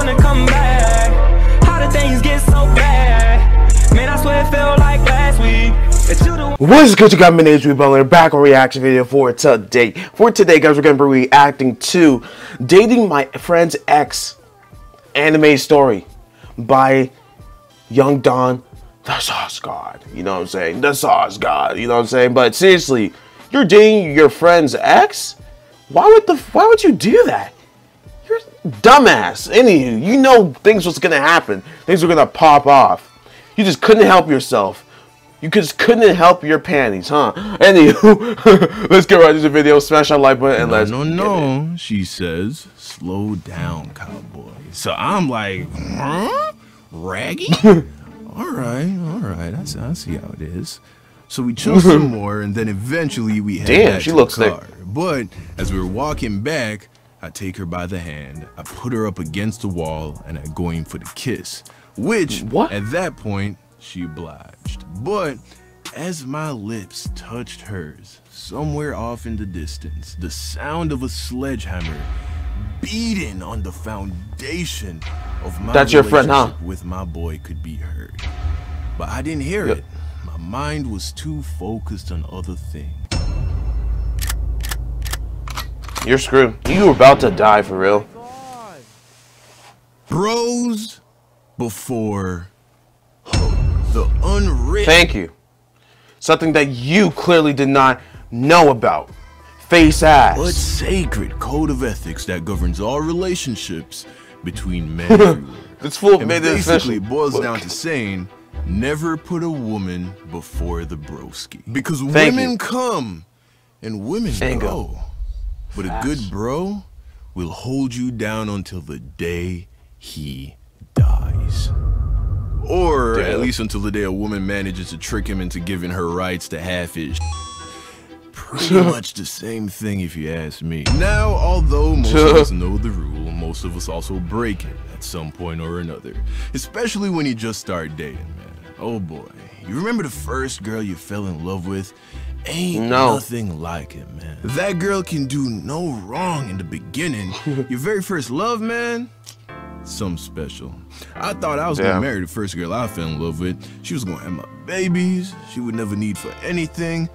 wanna come back. How did things get so bad? Man, I swear it felt like last week. What is good, you guys? My name is We're back on a reaction video for today. For today, guys, we're going to be reacting to Dating My Friend's Ex anime story by Young Don, the Sauce God. You know what I'm saying? The Sauce God. You know what I'm saying? But seriously, you're dating your friend's ex? Why would you do that? You're dumbass. Any of you, you know things was gonna happen. Things were gonna pop off. You just couldn't help yourself. You just couldn't help your panties, huh? Anywho, let's get right into the video. Smash that like button and let's No, she says, slow down, cowboy. So I'm like, huh? Raggy? all right, I see how it is. So we chill some more, and then eventually we head back to the car. But as we were walking back, I take her by the hand, I put her up against the wall, and I go in for the kiss. Which, at that point, she obliged. But as my lips touched hers, somewhere off in the distance, the sound of a sledgehammer beating on the foundation of my relationship with my boy could be heard. But I didn't hear it. My mind was too focused on other things. You're screwed. You were about to die for real. Bros before hoes. The unwritten. Thank you. Something that you clearly did not know about. Face ass. But sacred code of ethics that governs all relationships between men everywhere. This fool and made it basically boils down to saying, never put a woman before the broski. Because women come and women go. But a good bro will hold you down until the day he dies. Or at least until the day a woman manages to trick him into giving her rights to half his pretty much the same thing if you ask me. Now, although most of us know the rule, most of us also break it at some point or another. Especially when you just start dating, man. Oh boy. You remember the first girl you fell in love with? Ain't nothing like it, man. That girl can do no wrong in the beginning. Your very first love, man, something special. I thought I was gonna marry the first girl I fell in love with. She was gonna have my babies. She would never need for anything.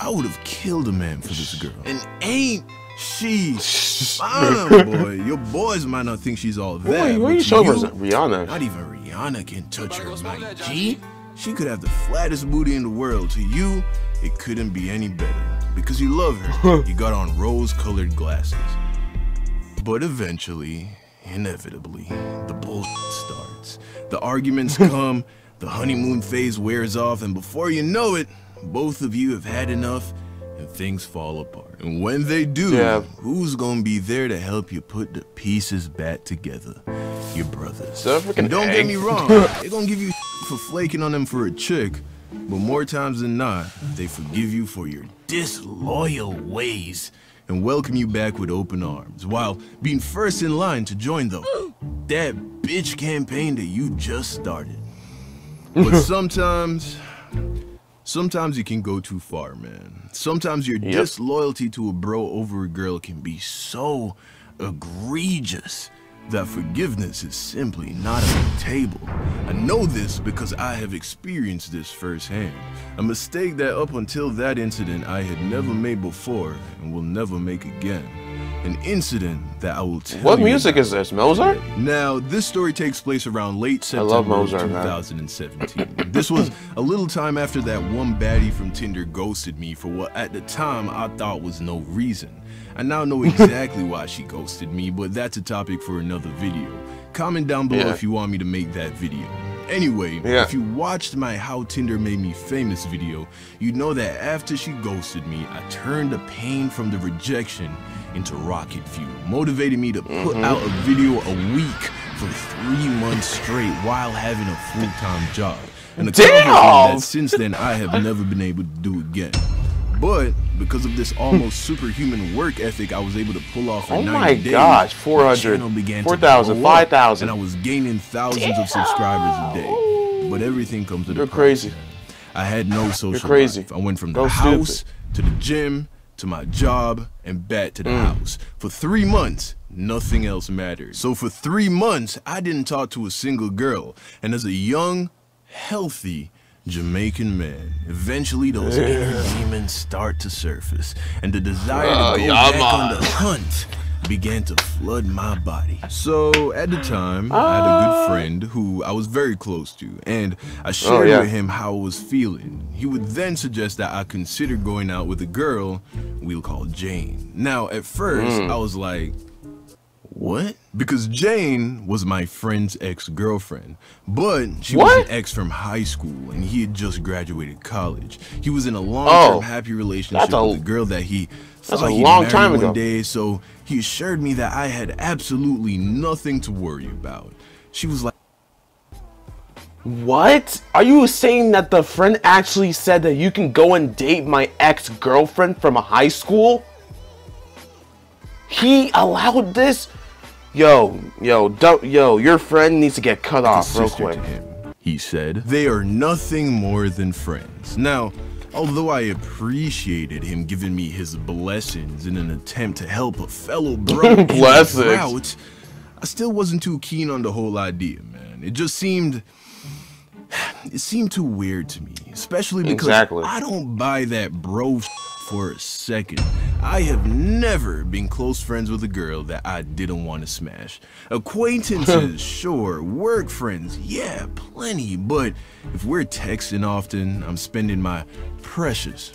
I would have killed a man for this girl. And ain't she fine, boy? Your boys might not think she's all that. Boy, what are you showing us? Rihanna. Not even Rihanna can touch her, my G. She could have the flattest booty in the world. To you, it couldn't be any better. Because you love her, you got on rose-colored glasses. But eventually, inevitably, the bullshit starts. The arguments come, the honeymoon phase wears off, and before you know it, both of you have had enough, and things fall apart. And when they do, who's gonna be there to help you put the pieces back together? Your brothers. And don't get me wrong, they're gonna give you for flaking on them for a chick, but more times than not, they forgive you for your disloyal ways and welcome you back with open arms, while being first in line to join that bitch campaign that you just started. But sometimes you can go too far, man. Sometimes your disloyalty to a bro over a girl can be so egregious that forgiveness is simply not on the table. I know this because I have experienced this firsthand. A mistake that up until that incident I had never made before and will never make again. An incident that I will tell you. What music is this, Mozart? Now, this story takes place around late September of 2017. This was a little time after that one baddie from Tinder ghosted me for what at the time I thought was no reason. I now know exactly why she ghosted me, but that's a topic for another video. Comment down below if you want me to make that video. Anyway, if you watched my How Tinder Made Me Famous video, you'd know that after she ghosted me, I turned the pain from the rejection into rocket fuel, motivating me to put out a video a week for 3 months straight while having a full-time job. And that since then I have never been able to do again. But because of this almost superhuman work ethic I was able to pull off in 90 days, gosh, 400, 4,000, 5,000. And I was gaining thousands of subscribers a day. But everything comes to the price. Crazy. I had no social life. I went from the house to the gym to my job, and back to the house. For 3 months, nothing else mattered. So for 3 months, I didn't talk to a single girl. And as a young, healthy Jamaican man, eventually those inner demons start to surface, and the desire to go back on the hunt began to flood my body. So at the time, I had a good friend who I was very close to, and I shared with him how I was feeling. He would then suggest that I consider going out with a girl we'll call Jane. Now, at first, I was like, what? Because Jane was my friend's ex-girlfriend, but she was an ex from high school, and he had just graduated college. He was in a long-term happy relationship with a girl that he thought he'd marry one day, so he assured me that I had absolutely nothing to worry about. She was like, what? Are you saying that the friend actually said that you can go and date my ex-girlfriend from high school? He allowed this? Yo, your friend needs to get cut off real quick. He said, they are nothing more than friends. Now, although I appreciated him giving me his blessings in an attempt to help a fellow bro in a drought, I still wasn't too keen on the whole idea, man. It just seemed too weird to me, especially because I don't buy that bro for a second. I have never been close friends with a girl that I didn't want to smash. Acquaintances, sure. Work friends, yeah, plenty. But if we're texting often, I'm spending my precious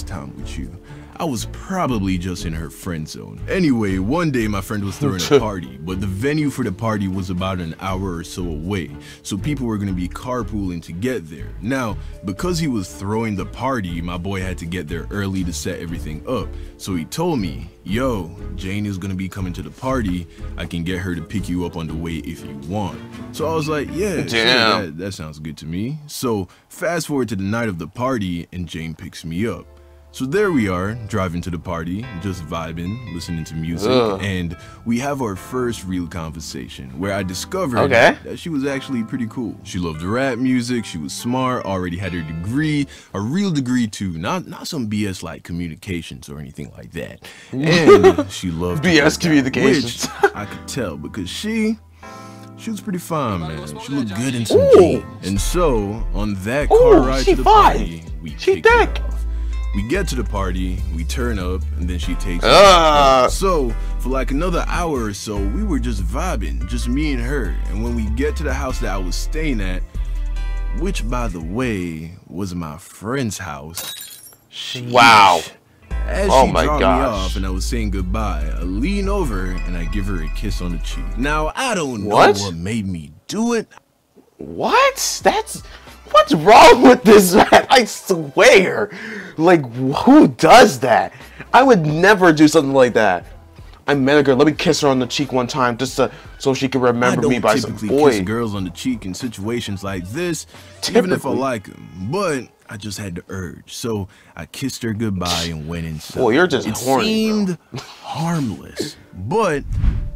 time with you. I was probably just in her friend zone. Anyway, one day my friend was throwing a party, but the venue for the party was about an hour or so away, so people were gonna be carpooling to get there. Now, because he was throwing the party, my boy had to get there early to set everything up. So he told me, yo, Jane is gonna be coming to the party. I can get her to pick you up on the way if you want. So I was like, yeah, sure, that sounds good to me. So fast forward to the night of the party, and Jane picks me up. So there we are, driving to the party, just vibing, listening to music, and we have our first real conversation where I discovered that she was actually pretty cool. She loved rap music, she was smart, already had her degree, a real degree too, not some BS like communications or anything like that. And she loved BS communications, which I could tell because she was pretty fine, man. She looked good in some jeans. And so, on that car ride to the party, we kicked it off. We get to the party, we turn up, and then she takes us. So, for like another hour or so, we were just vibing, just me and her. And when we get to the house that I was staying at, which by the way, was my friend's house. Wow. As she dropped me off and I was saying goodbye, I lean over and I give her a kiss on the cheek. Now, I don't know what made me do it. What? What's wrong with this man? I swear. Like, who does that? I would never do something like that. I met a girl, let me kiss her on the cheek one time just so she can remember me by some boy. I don't typically kiss girls on the cheek in situations like this, even if I like them. But I just had the urge, so I kissed her goodbye and went inside. Boy, you're just horny. It seemed harmless, but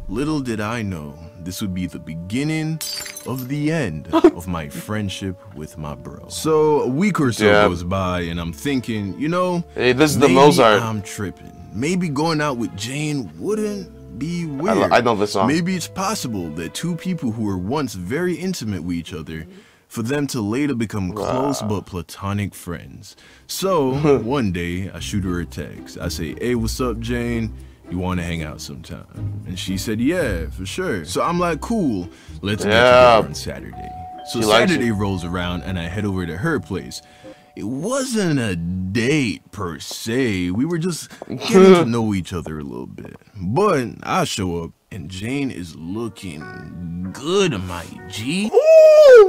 little did I know this would be the beginning of the end of my friendship with my bro. So a week or so goes by, and I'm thinking, you know, hey, this is the Mozart. I'm tripping. Maybe going out with Jane wouldn't be weird. I know this song. Maybe it's possible that two people who were once very intimate with each other, for them to later become close but platonic friends. So one day I shoot her a text. I say, hey, what's up, Jane? You want to hang out sometime? And she said, yeah, for sure. So I'm like, cool, let's get together on Saturday. So Saturday rolls around and I head over to her place. It wasn't a date per se. We were just getting to know each other a little bit. But I show up and Jane is looking good, my G. Ooh,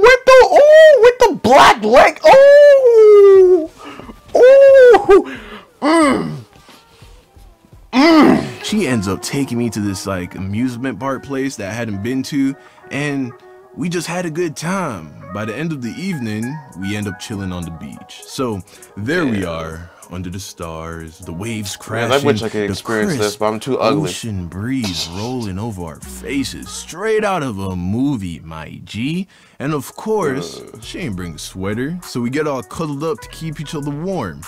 with the black leg. Ooh. She ends up taking me to this like amusement park place that I hadn't been to, and we just had a good time. By the end of the evening, we end up chilling on the beach. So there we are, under the stars, the waves crashing. Man, I wish I could experience this, but I'm too ugly. Ocean breeze rolling over our faces, straight out of a movie, my G. And of course, she ain't bring a sweater, so we get all cuddled up to keep each other warm.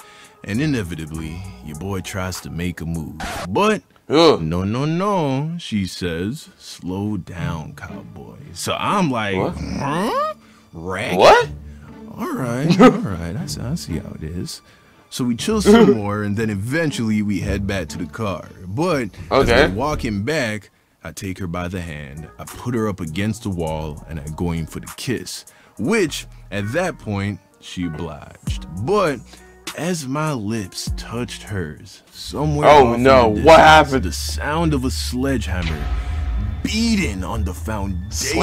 and inevitably, your boy tries to make a move. But Ugh. no, she says, slow down, cowboy. So I'm like, what? Huh? Ragged? What? All right, I see how it is. So we chill some more, and then eventually we head back to the car. But as we're walking back, I take her by the hand, I put her up against the wall, and I go in for the kiss, which, at that point, she obliged. But as my lips touched hers, somewhere off in the distance, what happened? The sound of a sledgehammer beating on the foundation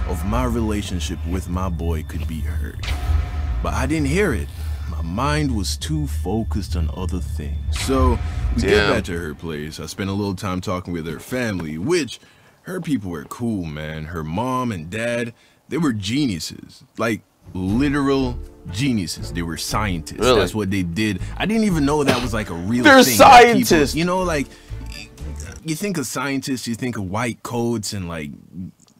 of my relationship with my boy could be heard. But I didn't hear it. My mind was too focused on other things. So we get back to her place. I spent a little time talking with her family, which her people were cool, man. Her mom and dad, they were geniuses. Like, literal geniuses. They were scientists. Really? That's what they did. I didn't even know that was like a real They're thing. scientists. People, you know, like, you think of scientists, you think of white coats and like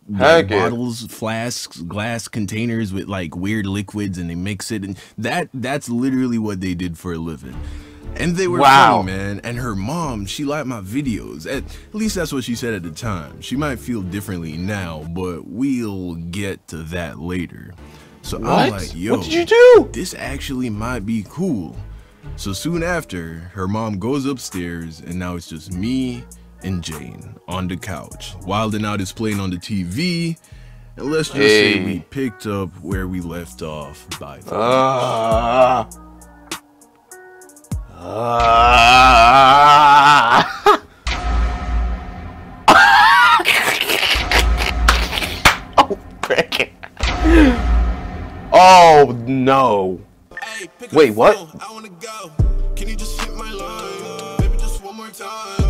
bottles, flasks, glass containers with like weird liquids, and they mix it, and that's literally what they did for a living. And they were funny, man. And her mom, she liked my videos. At least that's what she said at the time. She might feel differently now, but we'll get to that later. So I'm like, yo, what did you do? This actually might be cool. So soon after, her mom goes upstairs, and now it's just me and Jane on the couch. Wild 'N Out is playing on the TV, and let's just say we picked up where we left off by the Oh no. Wait, what?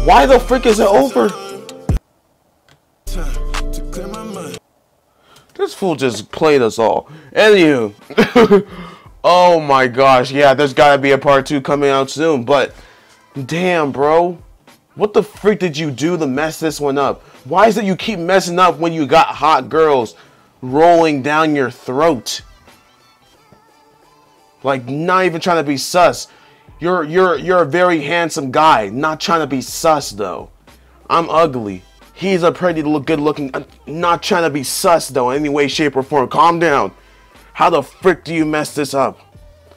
Why the frick is it over? This fool just played us all. Anywho. Oh my gosh, yeah, there's gotta be a part 2 coming out soon, but damn, bro. What the freak did you do to mess this one up? Why is it you keep messing up when you got hot girls rolling down your throat? Like, not even trying to be sus. You're a very handsome guy, not trying to be sus though. I'm ugly. He's a pretty good looking, not trying to be sus though in any way, shape, or form. Calm down. How the frick do you mess this up?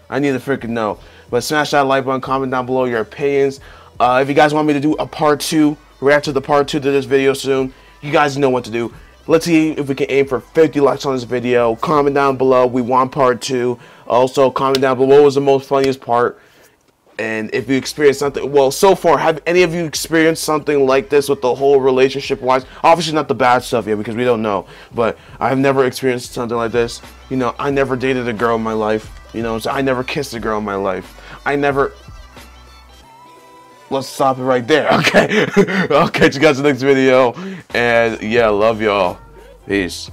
I need to freaking know. But smash that like button, comment down below your opinions. If you guys want me to do a part 2, react to the part 2 to this video soon, you guys know what to do. Let's see if we can aim for 50 likes on this video. Comment down below, we want part 2. Also, comment down below what was the most funniest part. And if you experienced something, well, so far, have any of you experienced something like this with the whole relationship-wise? Obviously not the bad stuff yet, because we don't know. But I've never experienced something like this. You know, I never dated a girl in my life. You know, so I never kissed a girl in my life. I never... Let's stop it right there, okay? I'll catch you guys in the next video. And, yeah, love y'all. Peace.